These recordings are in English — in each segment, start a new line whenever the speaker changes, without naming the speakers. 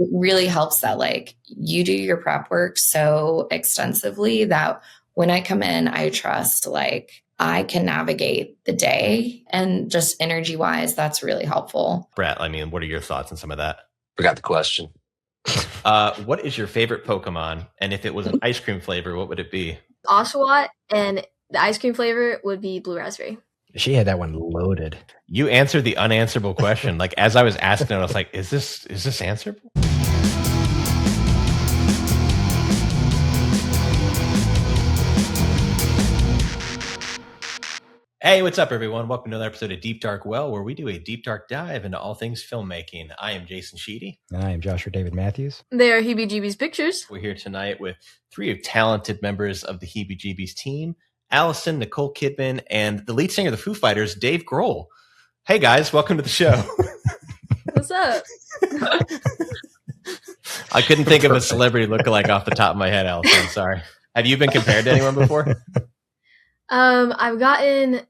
it really helps that like you do your prep work so extensively that when I come in, I trust like I can navigate the day, and just energy wise, that's really helpful.
Brett, I mean, what are your thoughts on some of that?
Forgot the question.
What is your favorite Pokemon? And if it was an ice cream flavor, what would it be?
Oshawott, and the ice cream flavor would be blue raspberry.
She had that one loaded.
You answered the unanswerable question. Like as I was asking it, I was like, is this answerable? Hey, what's up, everyone? Welcome to another episode of Deep Dark Well, where we do a deep dark dive into all things filmmaking. I am Jason Sheedy.
And I am Joshua David Matthews.
They are Heebie-Jeebies Pictures.
We're here tonight with three talented members of the Heebie-Jeebies team, Allison, Nicole Kidman, and the lead singer of the Foo Fighters, Dave Grohl. Hey, guys, welcome to the show.
What's up?
I couldn't think of a celebrity lookalike off the top of my head, Allison. I'm sorry. Have you been compared to anyone before?
I've gotten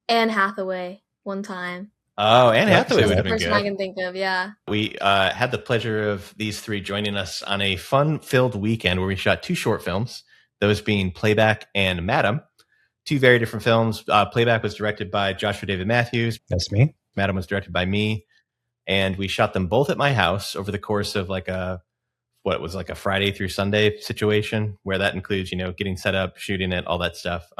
Anne Hathaway one time.
Oh, Anne Hathaway would have been
First
good.
one I can think of, yeah.
We had the pleasure of these three joining us on a fun-filled weekend where we shot two short films, those being Playback and Madam. Two very different films. Playback was directed by Joshua David Matthews.
That's me.
Madam was directed by me. And we shot them both at my house over the course of like a Friday through Sunday situation, where that includes, getting set up, shooting it, all that stuff.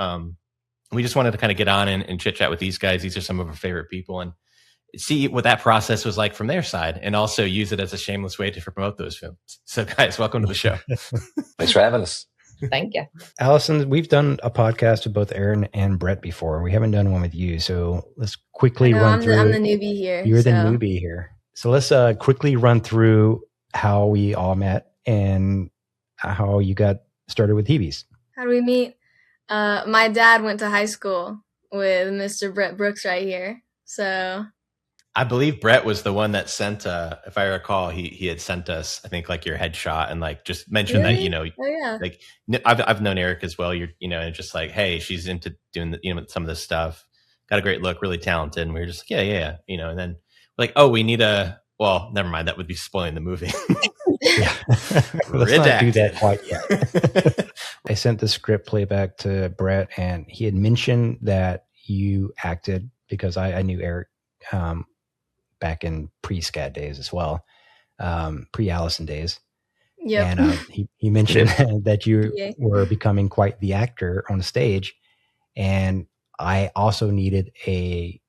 We just wanted to kind of get on and chit chat with these guys. These are some of our favorite people, and see what that process was like from their side, and also use it as a shameless way to promote those films. So guys, welcome to the show.
Thanks for having us.
Thank you.
Allison, we've done a podcast with both Erin and Brett before. We haven't done one with you. So let's quickly run through.
I'm the newbie here.
You're the newbie here. So let's quickly run through how we all met and how you got started with Heebies.
How do we meet? My dad went to high school with Mr. Brett Brooks right here. So
I believe Brett was the one that sent, if I recall, he had sent us, I think, like your headshot and like just mentioned
really?
that,
Oh, yeah.
like I've known Eric as well. And just like, hey, she's into doing some of this stuff. Got a great look, really talented. And we were just like, yeah. And then like, oh, we need well, never mind. That would be spoiling the movie.
Yeah. Let's not do that quite yet. I sent the script playback to Brett, and he had mentioned that you acted because I knew Eric back in pre-SCAD days as well, pre-Allison days.
Yep.
And he mentioned that you were becoming quite the actor on stage, and I also needed an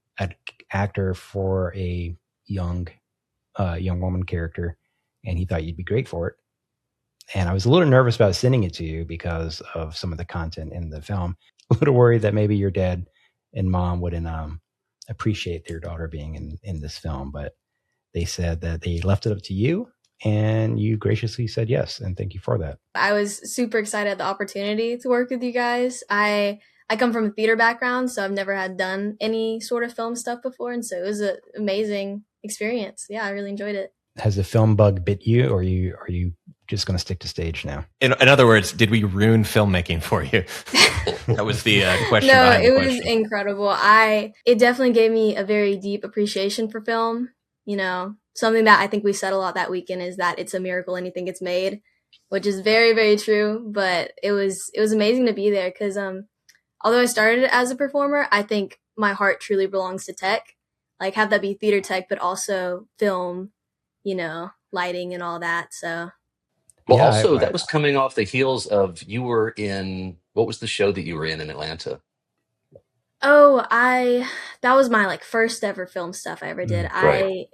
actor for a young woman character, and he thought you'd be great for it. And I was a little nervous about sending it to you because of some of the content in the film. A little worried that maybe your dad and mom wouldn't appreciate their daughter being in this film, but they said that they left it up to you, and you graciously said yes, and thank you for that.
I was super excited at the opportunity to work with you guys. I come from a theater background, so I've never had done any sort of film stuff before, and so it was an amazing experience. Yeah, I really enjoyed it.
Has the film bug bit you, or are you just going to stick to stage now?
In other words, did we ruin filmmaking for you? That was the question.
No, it was incredible. It definitely gave me a very deep appreciation for film. Something that I think we said a lot that weekend is that it's a miracle anything gets made, which is very, very true. But it was amazing to be there because although I started as a performer, I think my heart truly belongs to tech. Like have that be theater tech, but also film, lighting and all that. So.
Well, yeah, also, that was coming off the heels of you were in, what was the show that you were in Atlanta?
Oh, that was my first ever film stuff I ever did.
Right.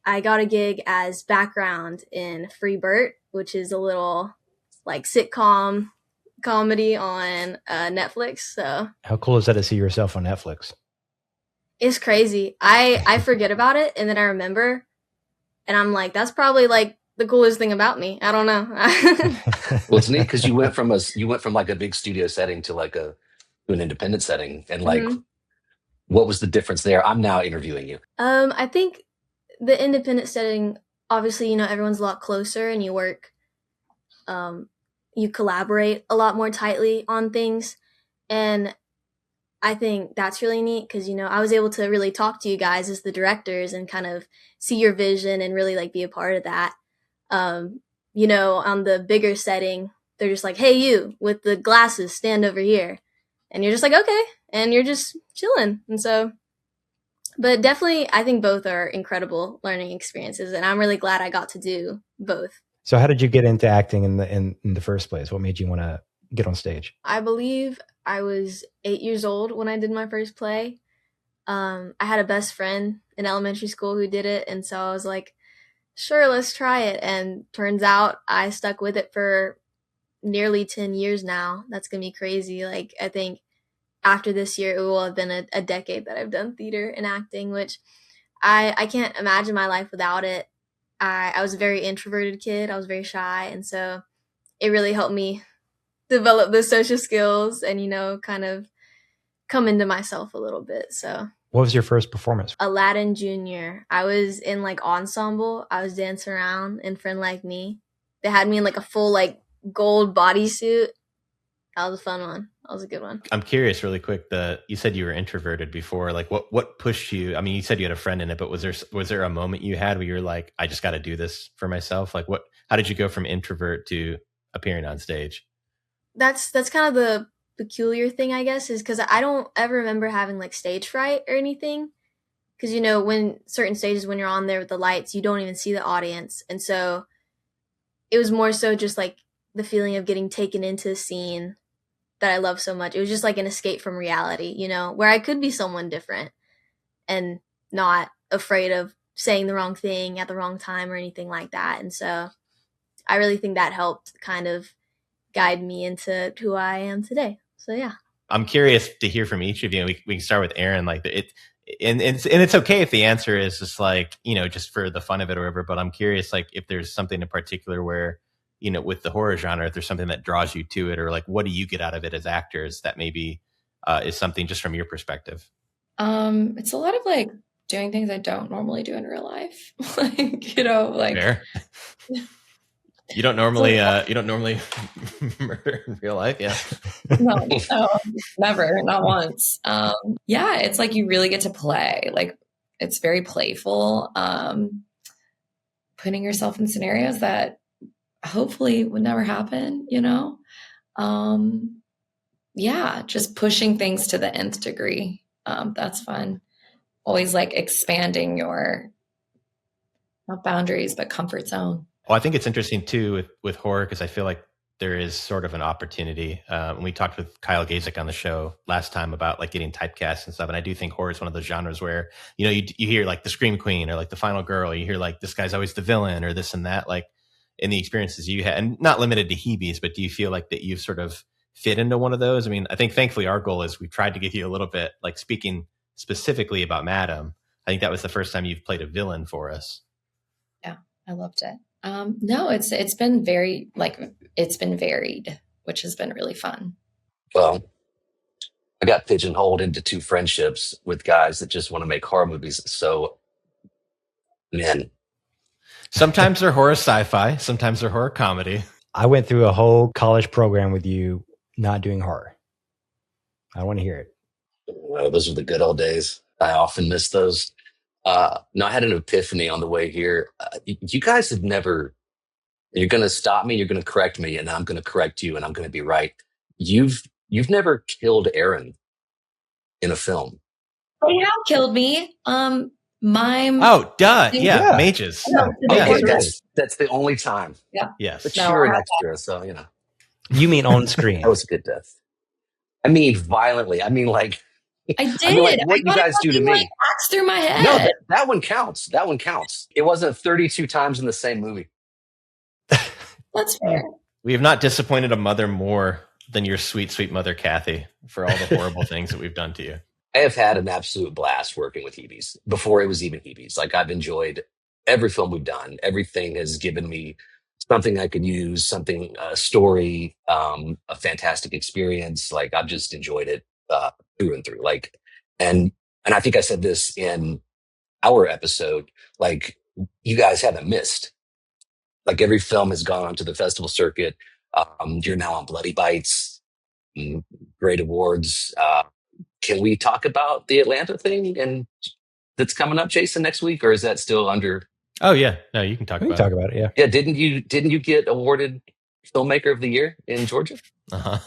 I got a gig as background in Free Burt, which is a little sitcom comedy on Netflix. So
how cool is that to see yourself on Netflix?
It's crazy. I forget about it, and then I remember, and I'm like, that's probably the coolest thing about me. I don't know.
Well, it's neat because you went from a big studio setting to to an independent setting, and what was the difference there? I'm now interviewing you.
I think the independent setting, obviously, everyone's a lot closer, and you work, you collaborate a lot more tightly on things, and I think that's really neat because I was able to really talk to you guys as the directors and kind of see your vision and really be a part of that. You know, on the bigger setting, they're just like, hey, you with the glasses, stand over here. And you're just like, okay. And you're just chilling. And so, but definitely, I think both are incredible learning experiences. And I'm really glad I got to do both.
So how did you get into acting in the first place? What made you want to get on stage?
I believe I was 8 years old when I did my first play. I had a best friend in elementary school who did it. And so I was like, sure, let's try it. And turns out I stuck with it for nearly 10 years now. That's going to be crazy. Like, I think after this year, it will have been a decade that I've done theater and acting, which I can't imagine my life without it. I was a very introverted kid. I was very shy. And so it really helped me develop the social skills and, you know, kind of come into myself a little bit. So
what was your first performance?
Aladdin Jr. I was in like ensemble. I was dancing around in Friend Like Me. They had me in like a full like gold bodysuit. That was a fun one. That was a good one.
I'm curious really quick. You said you were introverted before. Like what pushed you? I mean, you said you had a friend in it, but was there a moment you had where you're like, I just got to do this for myself? Like how did you go from introvert to appearing on stage?
That's kind of the peculiar thing, I guess, is because I don't ever remember having like stage fright or anything. Because, you know, when certain stages, when you're on there with the lights, you don't even see the audience. And so it was more so just like the feeling of getting taken into a scene that I love so much. It was just like an escape from reality, you know, where I could be someone different and not afraid of saying the wrong thing at the wrong time or anything like that. And so I really think that helped kind of guide me into who I am today. So, yeah.
I'm curious to hear from each of you. We can start with Erin. Like and it's okay if the answer is just like, you know, just for the fun of it or whatever. But I'm curious, like, if there's something in particular where, you know, with the horror genre, if there's something that draws you to it, or like, what do you get out of it as actors that maybe is something just from your perspective?
It's a lot of like doing things I don't normally do in real life. Like, you know, like.
Fair. You don't normally murder in real life, yeah?
No, never, not once. Yeah, it's like you really get to play. Like, it's very playful. Putting yourself in scenarios that hopefully would never happen, you know? Yeah, just pushing things to the nth degree. That's fun. Always like expanding your, not boundaries, but comfort zone.
Well, I think it's interesting too with horror, because I feel like there is sort of an opportunity. When we talked with Kyle Gazek on the show last time about like getting typecast and stuff, and I do think horror is one of those genres where, you know, you hear like the Scream Queen or like the Final Girl, or you hear like this guy's always the villain or this and that. Like in the experiences you had, and not limited to Heebies, but do you feel like that you've sort of fit into one of those? I mean, I think thankfully our goal is we've tried to give you a little bit, like speaking specifically about Madam. I think that was the first time you've played a villain for us.
Yeah, I loved it. No, it's been very, like, it's been varied, which has been really fun.
Well, I got pigeonholed into 2 friendships with guys that just want to make horror movies. So, man.
Sometimes they're horror sci-fi. Sometimes they're horror comedy.
I went through a whole college program with you not doing horror. I want to hear it.
Well, those were the good old days. I often miss those. No, I had an epiphany on the way here. You guys have never, you're going to stop me, you're going to correct me, and I'm going to correct you, and I'm going to be right. You've never killed Erin in a film.
They have killed me. Mime.
Oh, duh. Yeah. Mages.
No. Okay, that's the only time.
Yeah.
Yes.
But you're an extra, so, you know.
You mean on screen?
That was a good death. I mean, violently. I mean, like.
I did.
I mean, like, what you guys do to me?
Like, axe through my head.
No, that one counts. That one counts. It wasn't 32 times in the same movie.
That's fair.
We have not disappointed a mother more than your sweet, sweet mother, Kathy, for all the horrible things that we've done to you.
I have had an absolute blast working with Heebies before it was even Heebies. Like, I've enjoyed every film we've done. Everything has given me something I could use, something, a story, a fantastic experience. Like, I've just enjoyed it through and through. Like, and I think I said this in our episode, like, you guys haven't missed. Like, every film has gone onto the festival circuit. You're now on Bloody Bites, great awards. Can we talk about the Atlanta thing and that's coming up, Jason, next week, or is that still under?
Oh yeah, no, you can talk
We can
about
talk
it.
about it. Yeah.
Yeah, didn't you get awarded filmmaker of the year in Georgia?
Uh-huh.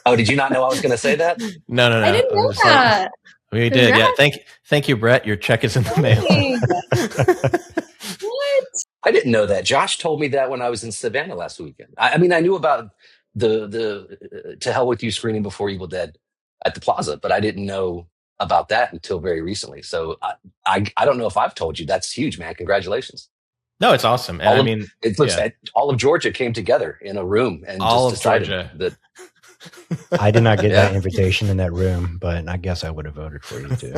Oh, did you not know I was going to say that?
No.
I didn't
I'm
know
just like,
that.
we did. Yeah.
Congrats.
Thank you, Brett. Your check is in the
Dang.
mail.
What?
I didn't know that. Josh told me that when I was in Savannah last weekend. I mean, I knew about the To Hell with You screening before Evil Dead at the Plaza, but I didn't know about that until very recently. So I don't know if I've told you. That's huge, man. Congratulations.
No, it's awesome. And I mean,
it looks all of Georgia came together in a room and
all
just
of
decided
Georgia.
that.
I did not get that invitation in that room, but I guess I would have voted for you too.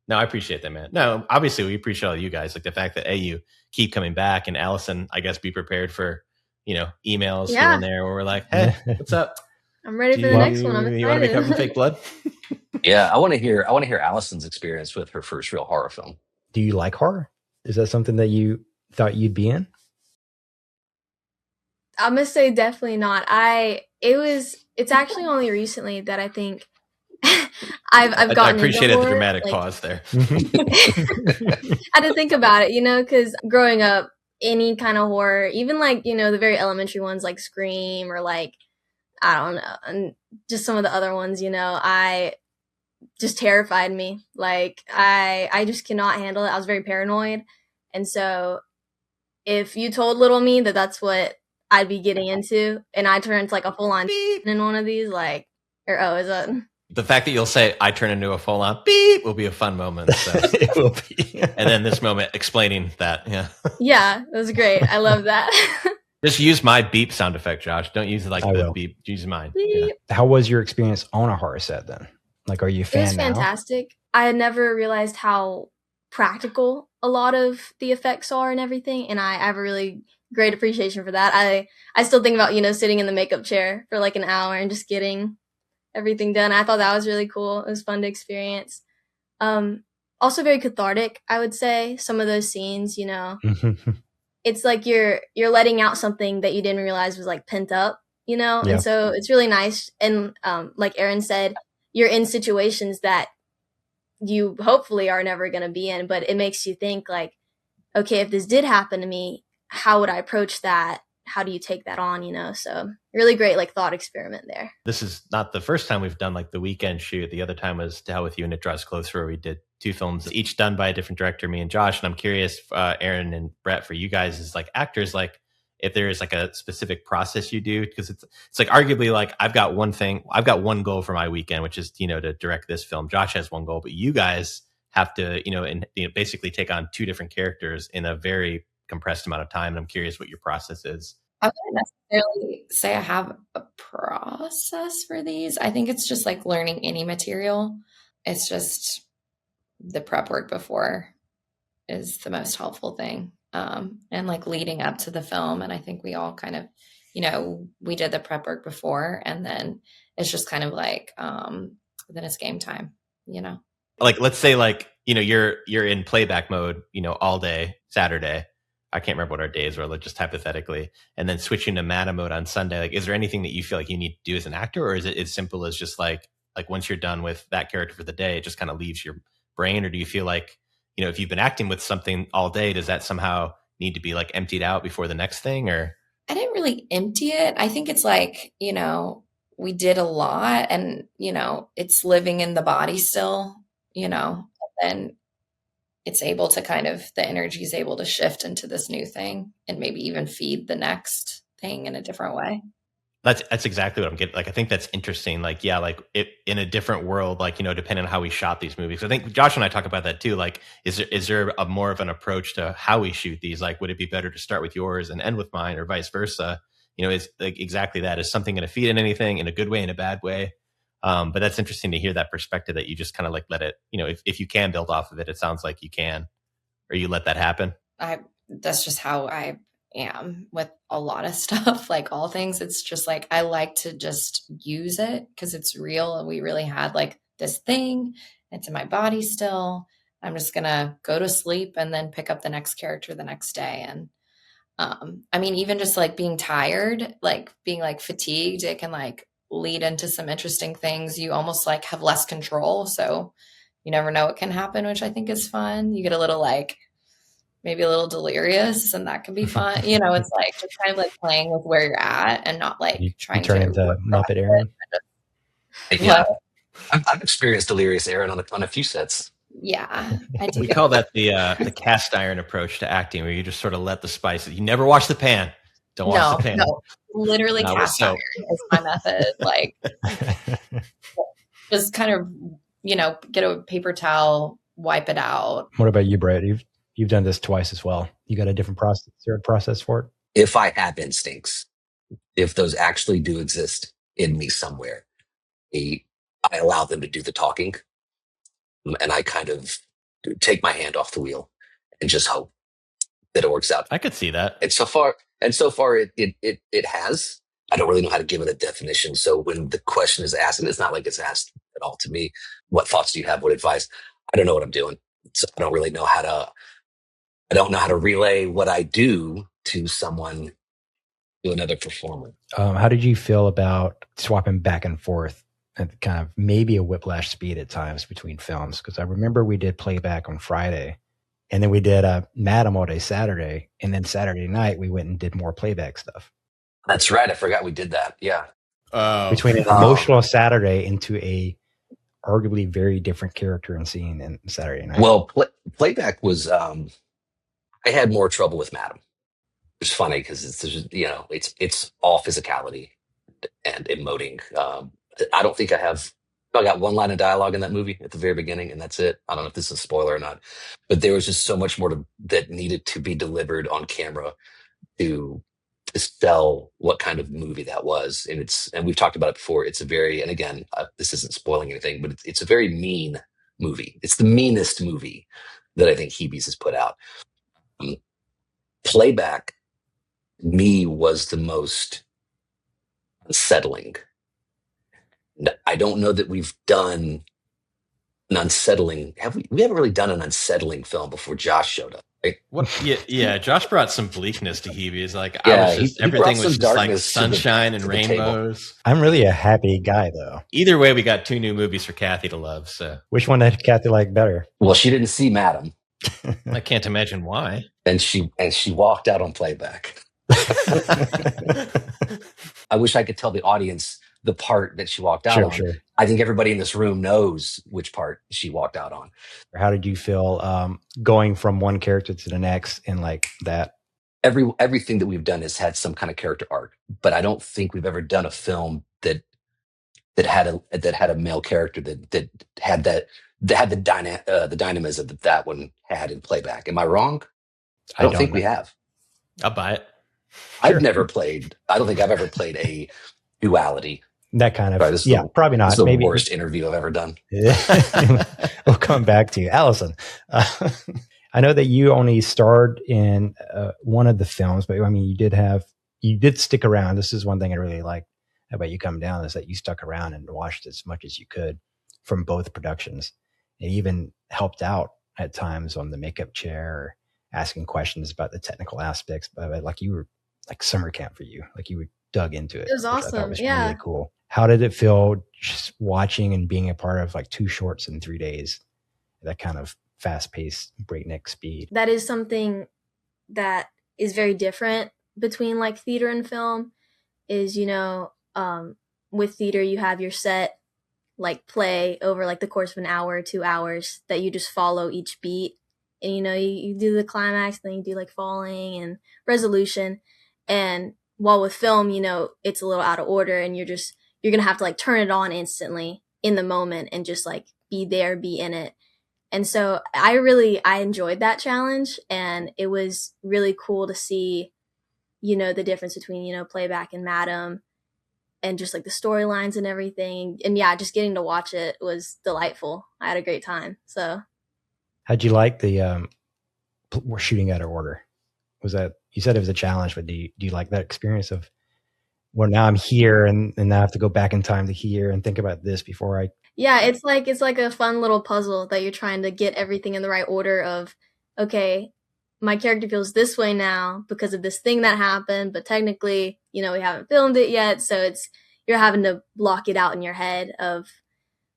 No, I appreciate that, man. No, obviously we appreciate all you guys. Like the fact that you keep coming back, and Allison, I guess, be prepared for emails here and there where we're like, hey, what's up?
I'm ready for the next one. I'm excited.
You want to be covering Fake Blood?
Yeah, I want to hear Allison's experience with her first real horror film.
Do you like horror? Is that something that you thought you'd be in?
I'm gonna say definitely not. It's actually only recently that I think I've gotten.
I appreciated
the
dramatic pause there.
I had to think about it, because growing up, any kind of horror, even the very elementary ones like Scream or I don't know, and just some of the other ones, I just terrified me. I just cannot handle it. I was very paranoid, and so if you told little me that that's what I'd be getting into, and I turn into a full-on beep in one of these, is that
the fact that you'll say I turn into a full-on beep will be a fun moment. So.
It will be.
And then this moment explaining that,
yeah, that was great. I love that.
Just use my beep sound effect, Josh. Don't use the beep. Use mine. Yeah.
How was your experience on a horror set then? Are you a fan? It was
fantastic. I had never realized how practical a lot of the effects are and everything, and I have a really great appreciation for that. I still think about sitting in the makeup chair for an hour and just getting everything done. I thought that was really cool. It was fun to experience. Also very cathartic, I would say. Some of those scenes, it's like you're letting out something that you didn't realize was pent up, yeah. And so it's really nice. And like Erin said, you're in situations that you hopefully are never going to be in, but it makes you think okay, if this did happen to me, how would I approach that? How do you take that on, So really great thought experiment there.
This is not the first time we've done the weekend shoot. The other time was To Hell with You and It Draws Closer, where we did 2 films, each done by a different director, me and Josh. And I'm curious, Erin and Brett, for you guys as actors, if there is a specific process you do, because it's arguably I've got one goal for my weekend, which is to direct this film. Josh has one goal, but you guys have to basically take on 2 different characters in a very compressed amount of time. And I'm curious what your process is.
I wouldn't necessarily say I have a process for these. I think it's just learning any material. It's just the prep work before is the most helpful thing. And leading up to the film. And I think we all kind of, we did the prep work before, and then it's just kind of then it's game time,
Let's say you're in playback mode, all day Saturday. I can't remember what our days were, just hypothetically, and then switching to MADAM mode on Sunday. Is there anything that you feel you need to do as an actor, or is it as simple as just once you're done with that character for the day, it just kind of leaves your brain? Or do you feel if you've been acting with something all day, does that somehow need to be emptied out before the next thing? Or
I didn't really empty it. I think it's we did a lot, and it's living in the body still, and it's able to the energy is able to shift into this new thing and maybe even feed the next thing in a different way.
That's exactly what I'm getting. I think that's interesting. It in a different world, depending on how we shot these movies. I think Josh and I talk about that too. Is there a more of an approach to how we shoot these? Would it be better to start with yours and end with mine, or vice versa? Is exactly that. Is something going to feed in anything, in a good way, in a bad way? But that's interesting to hear that perspective, that you just kind of let it, if you can build off of it, it sounds like you can, or you let that happen.
That's just how I am with a lot of stuff, all things. It's just I like to just use it because it's real, and we really had this thing. It's in my body still. I'm just gonna go to sleep and then pick up the next character the next day. And I mean, even just being tired, being fatigued, it can lead into some interesting things. You almost have less control, so you never know what can happen, which I think is fun. You get a little maybe a little delirious, and that can be fun. You know, it's like just kind of like playing with where you're at and not like
you
trying
turn
to
into Muppet Aaron.
Yeah, I've experienced delirious Aaron on a few sets.
Yeah, I do.
We call that the cast iron approach to acting, where you just sort of let the spices. You never wash the pan. Don't wash the pan.
No, literally cast iron is my method. Like, just kind of, you know, get a paper towel, wipe it out.
What about you, Brett? You've done this twice as well. You got a different process for it?
If I have instincts, if those actually do exist in me somewhere, I allow them to do the talking, and I kind of take my hand off the wheel and just hope that it works out.
I could see that.
And so far it has. I don't really know how to give it a definition. So when the question is asked, and it's not like it's asked at all to me, what thoughts do you have? What advice? I don't know what I'm doing. So I don't really know how to relay what I do to someone, to another performer.
How did you feel about swapping back and forth at kind of maybe a whiplash speed at times between films? Because I remember we did Playback on Friday, and then we did Madam all day Saturday, and then Saturday night we went and did more Playback stuff.
That's right. I forgot we did that. Yeah.
Between an emotional Saturday into a arguably very different character and scene in Saturday night.
Well, Playback was, I had more trouble with Madam. It's funny because it's all physicality and emoting. I don't think I got one line of dialogue in that movie at the very beginning, and that's it. I don't know if this is a spoiler or not, but there was just so much more that needed to be delivered on camera to sell what kind of movie that was. And we've talked about it before. It's a very, and again, this isn't spoiling anything, but it's a very mean movie. It's the meanest movie that I think Heebie's has put out. Playback, me, was the most unsettling. I don't know that we've done an unsettling. We haven't really done an unsettling film before Josh showed up. Right?
Yeah. Josh brought some bleakness to Heebie's. Like,
he
everything
brought
was
some
just like
darkness
sunshine and
to the table.
rainbows.
I'm really a happy guy, though.
Either way, we got 2 new movies for Kathy to love. So,
which one did Kathy like better?
Well, she didn't see Madam.
I can't imagine why.
And she walked out on Playback. I wish I could tell the audience the part that she walked out on. Sure. I think everybody in this room knows which part she walked out on.
How did you feel going from one character to the next and like that?
Everything that we've done has had some kind of character arc, but I don't think we've ever done a film that had a male character that had the dynamism that one had in Playback. Am I wrong? I don't think we have.
I'll buy it.
Sure. I don't think I've ever played a duality.
That kind of, probably not.
This is the worst interview I've ever done.
We'll come back to you. Allison, I know that you only starred in one of the films, but I mean, you did stick around. This is one thing I really like about you coming down, is that you stuck around and watched as much as you could from both productions, and even helped out at times on the makeup chair, or asking questions about the technical aspects. But like, you were like summer camp for you. Like, you were dug into it.
It was awesome.
It was really cool. How did it feel just watching and being a part of like 2 shorts in 3 days? That kind of fast-paced, breakneck speed.
That is something that is very different between like theater and film. Is, with theater you have your set like play over like the course of an hour, 2 hours, that you just follow each beat, and you do the climax, then you do like falling and resolution. And while with film, it's a little out of order, and you're gonna have to like turn it on instantly in the moment and just like be there, be in it. And so I enjoyed that challenge, and it was really cool to see, the difference between, Playback and Madam, and just like the storylines and everything. And yeah, just getting to watch it was delightful. I had a great time. So
how'd you like the shooting out of order? Was that, you said it was a challenge, but do you like that experience of, well, now I'm here and now I have to go back in time to here and think about this before I...
Yeah, it's like a fun little puzzle that you're trying to get everything in the right order of, okay, my character feels this way now because of this thing that happened, but technically, we haven't filmed it yet. So you're having to block it out in your head of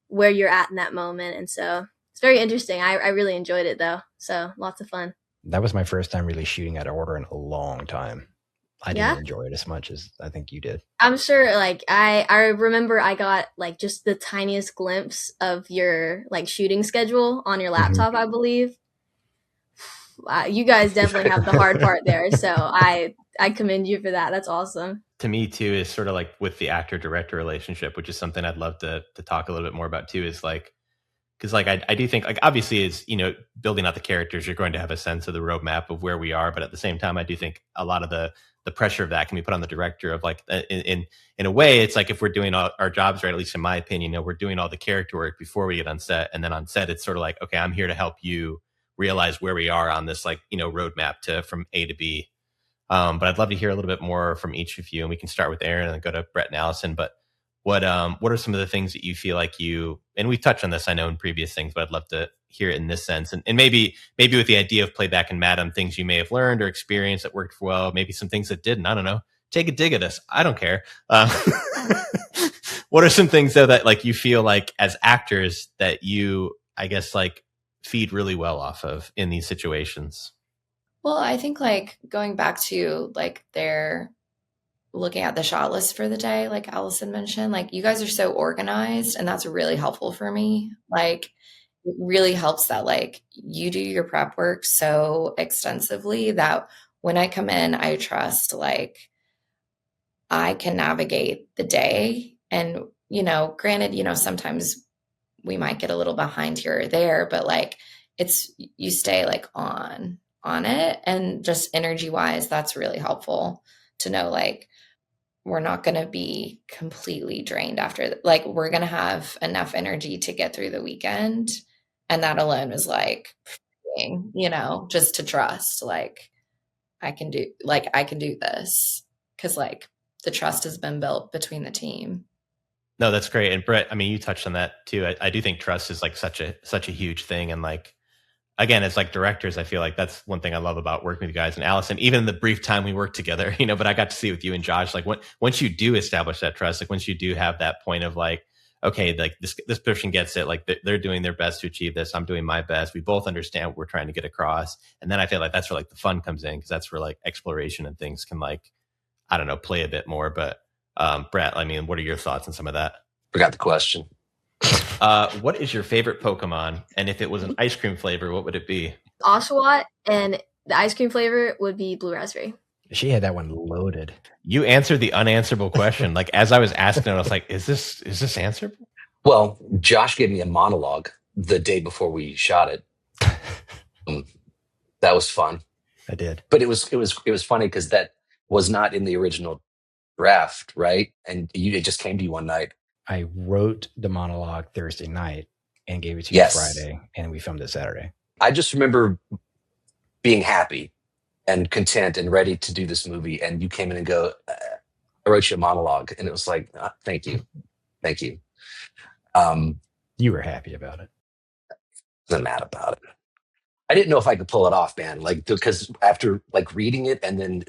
where you're at in that moment. And so it's very interesting. I really enjoyed it though. So lots of fun.
That was my first time really shooting out of order in a long time. I
Yeah?
didn't enjoy it as much as I think you did.
I'm sure, like, I remember I got, like, just the tiniest glimpse of your, like, shooting schedule on your laptop, I believe. You guys definitely have the hard part there, so I commend you for that. That's awesome.
To me too is sort of like with the actor director relationship, which is something I'd love to talk a little bit more about too, is like, because like I do think, like, obviously is, you know, building out the characters, you're going to have a sense of the roadmap of where we are, but at the same time I do think a lot of the pressure of that can be put on the director of like, in a way it's like, if we're doing our jobs right, at least in my opinion, you know, we're doing all the character work before we get on set, and then on set it's sort of like, okay, I'm here to help you realize where we are on this, like, you know, roadmap to from A to B. But I'd love to hear a little bit more from each of you, and we can start with Erin and then go to Brett and Allison. But what are some of the things that you feel like you, and we've touched on this, I know, in previous things, but I'd love to hear it in this sense, and maybe with the idea of Playback and Madam, things you may have learned or experienced that worked well, maybe some things that didn't. I don't know. Take a dig at us. I don't care. What are some things though that like you feel like as actors that you, I guess, like feed really well off of in these situations?
Well, I think like going back to like their looking at the shot list for the day, like Allison mentioned, like you guys are so organized, and that's really helpful for me. Like it really helps that like you do your prep work so extensively that when I come in, I trust like I can navigate the day. And, you know, granted, you know, sometimes we might get a little behind here or there, but like it's, you stay like on it, and just energy wise, that's really helpful to know, like, we're not going to be completely drained after, like, we're going to have enough energy to get through the weekend. And that alone is like, you know, just to trust, like, I can do this. Cause like the trust has been built between the team.
No, that's great. And Brett, I mean, you touched on that too. I do think trust is like such a huge thing. And like, again, it's like directors, I feel like that's one thing I love about working with you guys. And Allison, even in the brief time we worked together, you know, but I got to see with you and Josh, like once you do establish that trust, like once you do have that point of like, okay, like this person gets it, like they're doing their best to achieve this, I'm doing my best, we both understand what we're trying to get across. And then I feel like that's where like the fun comes in, because that's where like exploration and things can, like, I don't know, play a bit more. But Brett, I mean, what are your thoughts on some of that?
Forgot the question.
What is your favorite Pokemon? And if it was an ice cream flavor, what would it be?
Oshawott, and the ice cream flavor would be blue raspberry.
She had that one loaded.
You answered the unanswerable question. Like as I was asking it, I was like, is this answerable?
Well, Josh gave me a monologue the day before we shot it. That was fun.
I did.
But it was funny because that was not in the original draft, right? And it just came to you one night.
I wrote the monologue Thursday night and gave it to you Friday, and we filmed it Saturday.
I just remember being happy and content and ready to do this movie, and you came in and go, I wrote you a monologue, and it was like, thank you.
You were happy about it.
Wasn't mad about it. I didn't know if I could pull it off, man. Like, because after like reading it, and then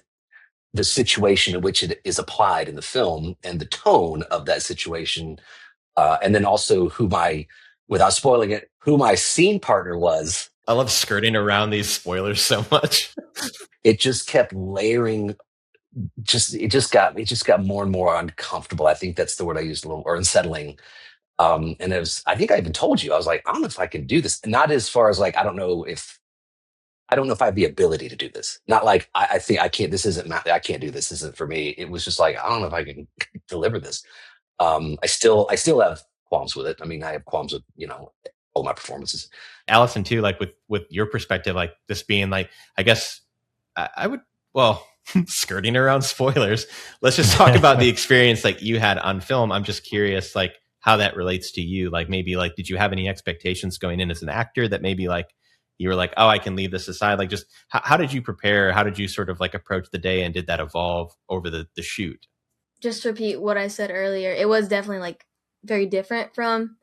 the situation in which it is applied in the film, and the tone of that situation, and then also without spoiling it, who my scene partner was.
I love skirting around these spoilers so much.
It just kept layering. It just got more and more uncomfortable. I think that's the word I used, a little, or unsettling. And it was, I think I even told you, I was like, I don't know if I can do this. Not as far as like, I don't know if I have the ability to do this. Not like I think I can't, I can't do this. This isn't for me. It was just like, I don't know if I can deliver this. I still have qualms with it. I mean, I have qualms with, you know, all my performances.
Allison too, like with your perspective, like this being like, I guess I would, well, skirting around spoilers. Let's just talk about the experience like you had on film. I'm just curious, like how that relates to you. Like maybe like, did you have any expectations going in as an actor that maybe like you were like, oh, I can leave this aside? Like just how did you prepare? How did you sort of like approach the day, and did that evolve over the shoot?
Just to repeat what I said earlier, it was definitely like very different from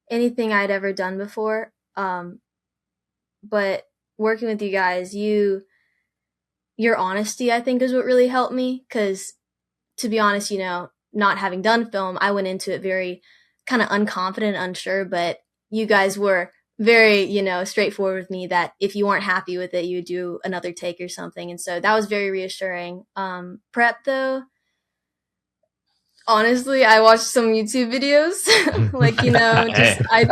anything I'd ever done before. But working with you guys, your honesty, I think, is what really helped me. Because to be honest, you know, not having done film, I went into it very kind of unconfident, unsure. But you guys were very, you know, straightforward with me that if you weren't happy with it, you would do another take or something. And so that was very reassuring. Prep though, honestly, I watched some YouTube videos, like, you know, just I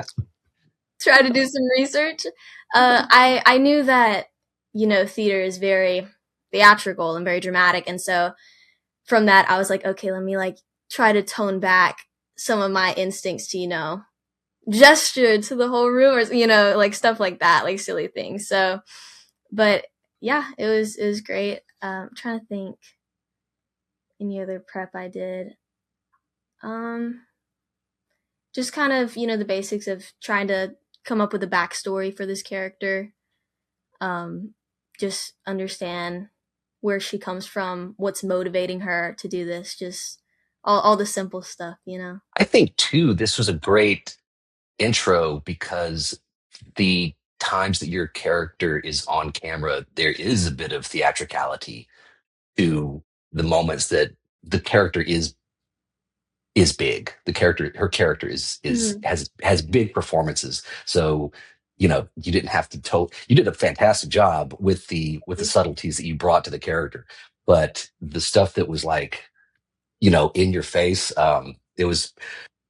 tried to do some research. I knew that, you know, theater is very theatrical and very dramatic. And so from that, I was like, okay, let me like try to tone back some of my instincts to, you know, gesture to the whole room or, you know, like stuff like that, like silly things. So, but yeah, it was great. I'm trying to think any other prep I did. Just kind of, you know, the basics of trying to come up with a backstory for this character. Just understand where she comes from, what's motivating her to do this, just all the simple stuff, you know.
I think too, this was a great intro because the times that your character is on camera, there is a bit of theatricality to the moments that the character is big. Her character is has big performances. So, you know, you didn't have to you did a fantastic job with the subtleties that you brought to the character. But the stuff that was like, you know, in your face,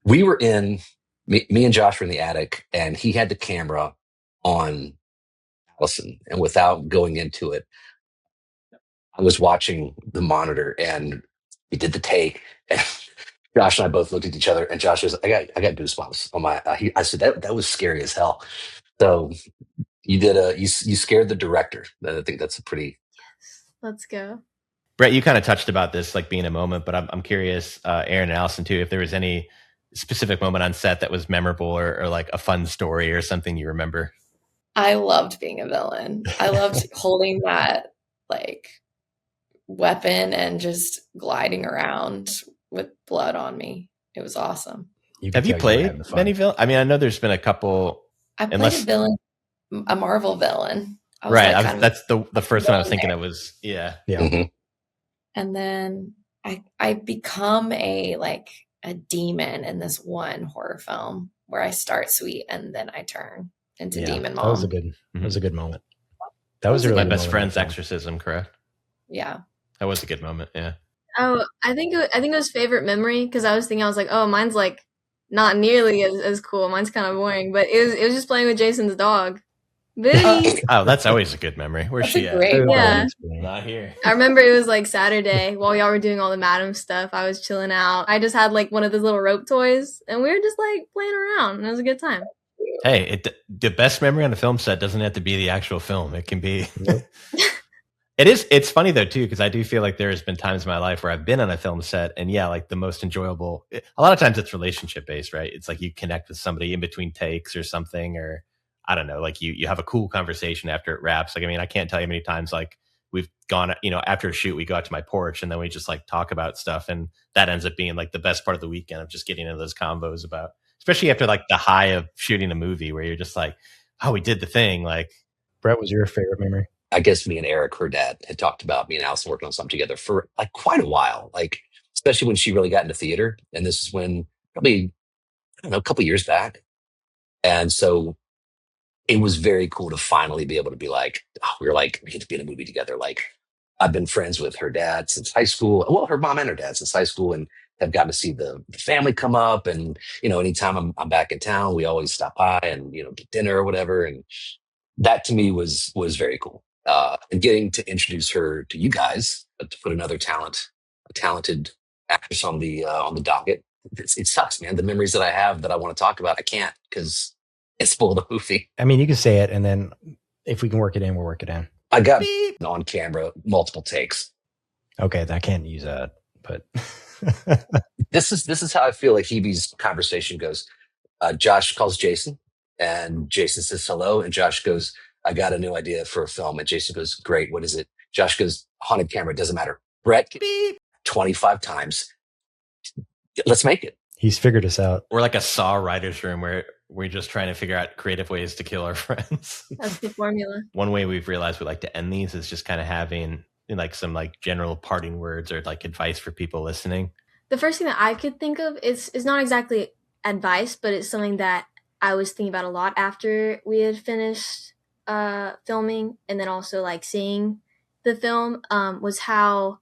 we were in, me and Josh were in the attic, and he had the camera on Allison. And without going into it, I was watching the monitor, and we did the take. And Josh and I both looked at each other, and Josh goes, I got goosebumps on my, I said, that was scary as hell. So you did you scared the director. I think that's a pretty.
Yes. Let's go.
Brett, you kind of touched about this, like being a moment, but I'm curious, Erin and Allison too, if there was any specific moment on set that was memorable or like a fun story or something you remember.
I loved being a villain. I loved holding that like weapon and just gliding around with blood on me. It was awesome.
Have you played many villains? I mean, I know there's been a couple.
I played a villain, a Marvel villain.
Right. Like that's the first one I was thinking of was, yeah.
Mm-hmm.
And then I become a demon in this one horror film where I start sweet and then I turn into demon mom.
That was a good moment. That was really
my best friend's exorcism, correct?
Yeah.
That was a good moment. Yeah.
Oh, I think it was favorite memory because I was like, oh, mine's like not nearly as cool. Mine's kind of boring, but it was just playing with Jason's dog. Biddy.
Oh, that's always a good memory. Where's she at?
Yeah.
Not here.
I remember it was like Saturday while y'all were doing all the Madam stuff. I was chilling out. I just had like one of those little rope toys and we were just like playing around and it was a good time.
Hey, the best memory on the film set doesn't have to be the actual film. It can be. It's funny though too, because I do feel like there has been times in my life where I've been on a film set and like the most enjoyable, a lot of times it's relationship based, right? It's like you connect with somebody in between takes or something, or I don't know, like you have a cool conversation after it wraps. Like, I mean, I can't tell you how many times like we've gone, you know, after a shoot, we go out to my porch and then we just like talk about stuff. And that ends up being like the best part of the weekend of just getting into those combos about, especially after like the high of shooting a movie where you're just like, oh, we did the thing. Like,
Brett, was your favorite memory?
I guess me and Eric, her dad, had talked about me and Allison working on something together for like quite a while, like especially when she really got into theater. And this is when probably, I don't know, a couple years back. And so it was very cool to finally be able to be like, oh, we get to be in a movie together. Like I've been friends with her dad since high school. Well, her mom and her dad since high school, and have gotten to see the family come up. And, you know, anytime I'm back in town, we always stop by and, you know, get dinner or whatever. And that to me was very cool. And getting to introduce her to you guys, to put another talented actress on the docket. It sucks, man. The memories that I have that I want to talk about, I can't because it's spoiled the movie.
I mean, you can say it, and then if we can work it in, we'll work it in.
I got on camera multiple takes.
Okay, I can't use that, but
this is how I feel like Heebie's conversation goes. Josh calls Jason, and Jason says hello, and Josh goes, I got a new idea for a film. And Jason goes, great, what is it? Josh goes, haunted camera, doesn't matter. Brett, 25 times. Let's make it.
He's figured us out.
We're like a Saw writer's room where we're just trying to figure out creative ways to kill our friends.
That's the formula.
One way we've realized we like to end these is just kind of having like some like general parting words or like advice for people listening.
The first thing that I could think of is not exactly advice, but it's something that I was thinking about a lot after we had finished filming, and then also like seeing the film, was how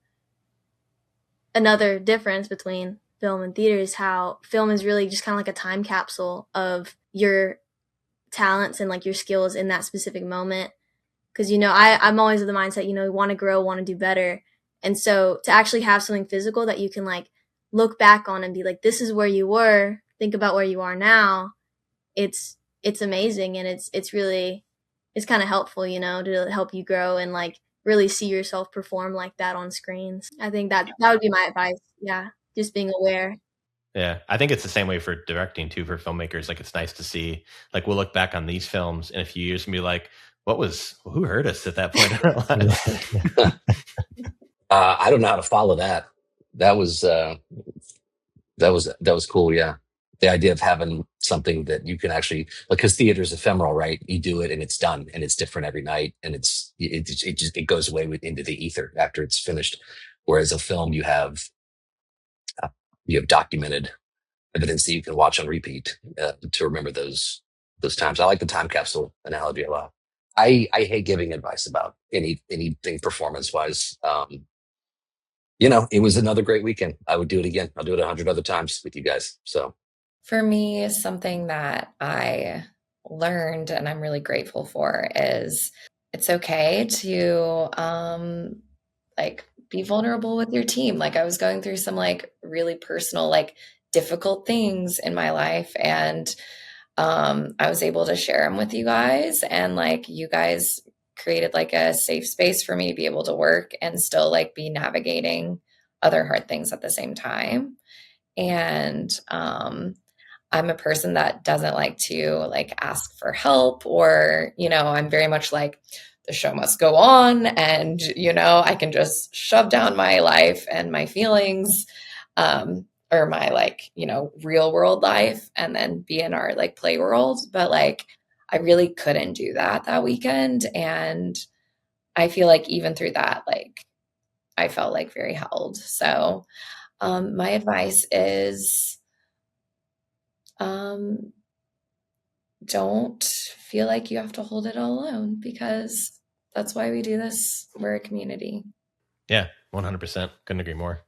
another difference between film and theater is how film is really just kind of like a time capsule of your talents and like your skills in that specific moment. Because, you know, I'm always of the mindset, you know, want to grow, want to do better. And so to actually have something physical that you can like look back on and be like, this is where you were, think about where you are now. It's amazing. And it's really, it's kind of helpful, you know, to help you grow and like really see yourself perform like that on screens. I think that would be my advice. Yeah. Just being aware.
Yeah, I think it's the same way for directing too, for filmmakers. Like, it's nice to see, like, we'll look back on these films in a few years and be like, who hurt us at that point in our lives?
I don't know how to follow that. That was cool. Yeah. The idea of having something that you can actually, because theater is ephemeral, right? You do it and it's done and it's different every night. And it goes away into the ether after it's finished. Whereas a film, you have documented evidence that you can watch on repeat to remember those times. I like the time capsule analogy a lot. I hate giving advice about anything performance wise. You know, it was another great weekend. I would do it again. I'll do it 100 other times with you guys. So
for me, something that I learned and I'm really grateful for is it's okay to like be vulnerable with your team. Like, I was going through some like really personal, like difficult things in my life, and I was able to share them with you guys, and like you guys created like a safe space for me to be able to work and still like be navigating other hard things at the same time. And I'm a person that doesn't like to like ask for help, or, you know, I'm very much like, the show must go on, and, you know, I can just shove down my life and my feelings, or my like, you know, real world life, and then be in our like play world. But like, I really couldn't do that weekend. And I feel like even through that, like I felt like very held. So my advice is don't feel like you have to hold it all alone, because that's why we do this. We're a community.
Yeah, 100%. Couldn't agree more.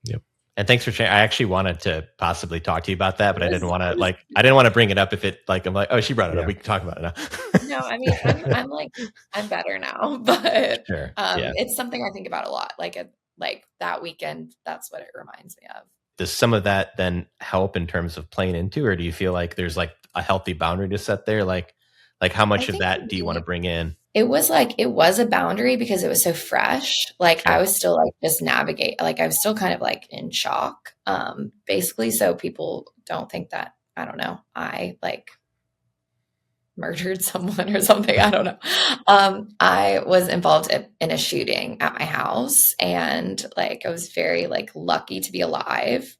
Yep.
And thanks for sharing. I actually wanted to possibly talk to you about that, but I didn't want to bring it up if it like, I'm like, oh, she brought it up. We can talk about it now.
No, I mean, I'm better now, but
sure.
It's something I think about a lot. Like that weekend, that's what it reminds me of.
Does some of that then help in terms of playing into, or do you feel like there's like a healthy boundary to set there? Like how much of that do you want to bring in?
It was a boundary because it was so fresh. Like, sure. I was still like just navigate. Like, I was still kind of like in shock, basically. So people don't think that, I don't know, I like murdered someone or something. I don't know. I was involved in a shooting at my house, and like, I was very like lucky to be alive.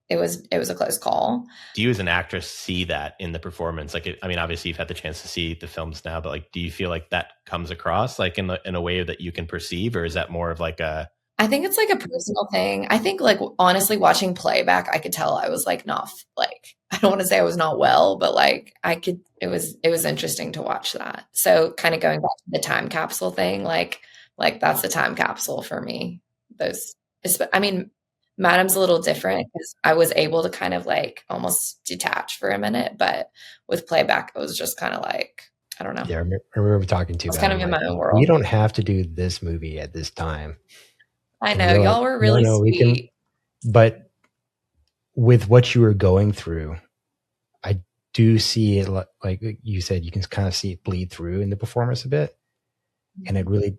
It was a close call.
Do you as an actress see that in the performance? Like, I mean, obviously you've had the chance to see the films now, but like, do you feel like that comes across like in a way that you can perceive, or is that more of like
I think it's like a personal thing. I think like honestly watching playback, I could tell I was like not like, I don't want to say I was not well, but like it was interesting to watch that. So kind of going back to the time capsule thing, like that's the time capsule for me. I mean, Madam's a little different because I was able to kind of like almost detach for a minute, but with playback, it was just kind of like, I don't know.
Yeah, I remember talking to you.
I was kind of in my own world.
We don't have to do this movie at this time.
I know y'all were really sweet.
We can, but with what you were going through, I do see it like you said, you can kind of see it bleed through in the performance a bit, and it really,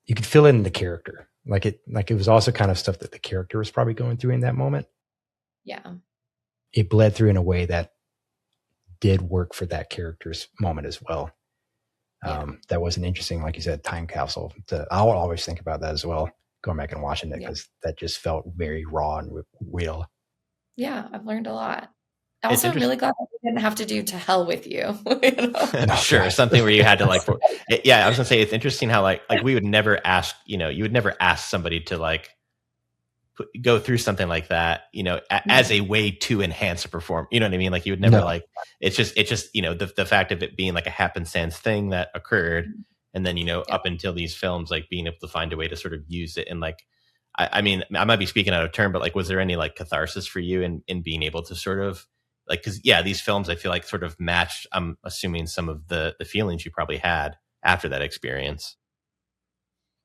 you could feel it in the character. Like it was also kind of stuff that the character was probably going through in that moment.
Yeah. It
bled through in a way that did work for that character's moment as well. Yeah. That was an interesting, like you said, time capsule. I will always think about that as well, going back and watching it, because that just felt very raw and real.
Yeah, I've learned a lot. Also, I'm really glad that we didn't have to do To Hell With You. You know?
Sure, something where you had to like, yeah. I was gonna say it's interesting how like we would never ask, you would never ask somebody to like go through something like that, you know, as a way to enhance a performance. You know what I mean? Like you would never like, it's just, you know, the fact of it being like a happenstance thing that occurred. And then, you know, up until these films, like being able to find a way to sort of use it. And like, I mean, I might be speaking out of turn, but like, was there any like catharsis for you in being able to sort of like, cause yeah, these films I feel like sort of matched, I'm assuming some of the feelings you probably had after that experience.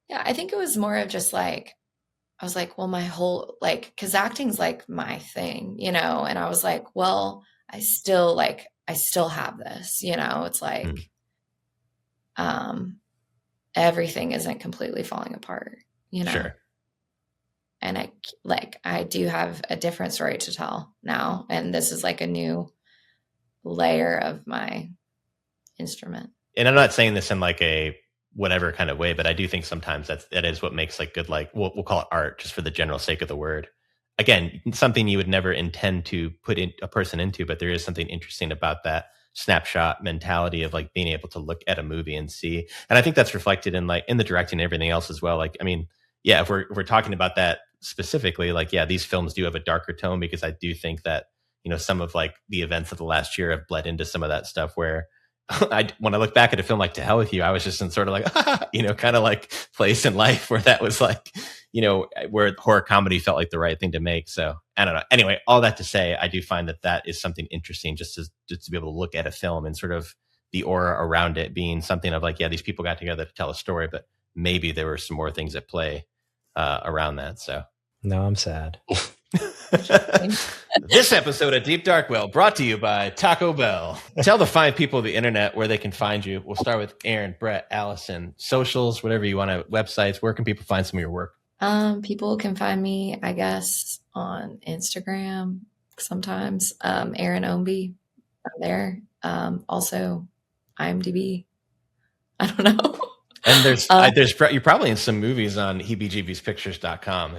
Yeah. I think it was more of just like, I was like, well, my whole, like, cause acting's like my thing, you know? And I was like, well, I still have this, you know, it's like, everything isn't completely falling apart, you know?
Sure.
And I do have a different story to tell now. And this is like a new layer of my instrument.
And I'm not saying this in like a whatever kind of way, but I do think sometimes that is what makes like good, like we'll call it art just for the general sake of the word. Again, something you would never intend to put in a person into, but there is something interesting about that snapshot mentality of like being able to look at a movie and see. And I think that's reflected in like in the directing and everything else as well. Like, I mean, yeah, if we're talking about that specifically, like, yeah, these films do have a darker tone because I do think that, you know, some of like the events of the last year have bled into some of that stuff where when I look back at a film like To Hell With You, I was just in sort of like, you know, kind of like place in life where that was like, you know, where horror comedy felt like the right thing to make. So I don't know. Anyway, all that to say, I do find that is something interesting just to be able to look at a film and sort of the aura around it being something of like, yeah, these people got together to tell a story, but maybe there were some more things at play around that. So
no, I'm sad.
This episode of Deep Dark Well brought to you by Taco Bell. Tell the fine people of the internet where they can find you. We'll start with Erin, Brett, Allison, socials, whatever you want to, websites. Where can people find some of your work?
People can find me, I guess, on Instagram sometimes. Erin Ownbey, I'm there. Also, IMDb. I don't know.
And there's you're probably in some movies on Heebie-Jeebies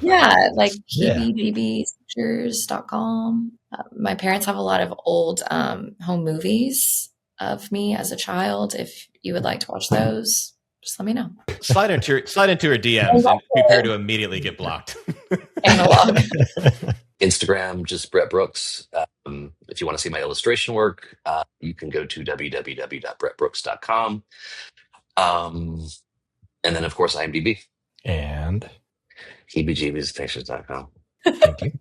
Yeah, like Heebie-Jeebies Pictures.com. My parents have a lot of old home movies of me as a child. If you would like to watch those, just let me know.
Slide into her DMs and prepare to immediately get blocked.
Analog.
Instagram, just Brett Brooks. If you want to see my illustration work, you can go to www.brettbrooks.com. And then, of course, IMDb.
And
Heebie-Jeebies Pictures.com.
Thank you.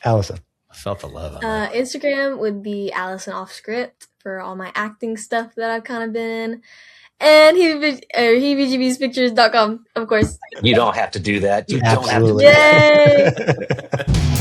Allison.
I felt the love on that.
Instagram would be Allison Off Script for all my acting stuff that I've kind of been in. And Heebie-Jeebies Pictures.com, of course.
You don't have to do that. You
Absolutely.
don't have to do that.
Yay!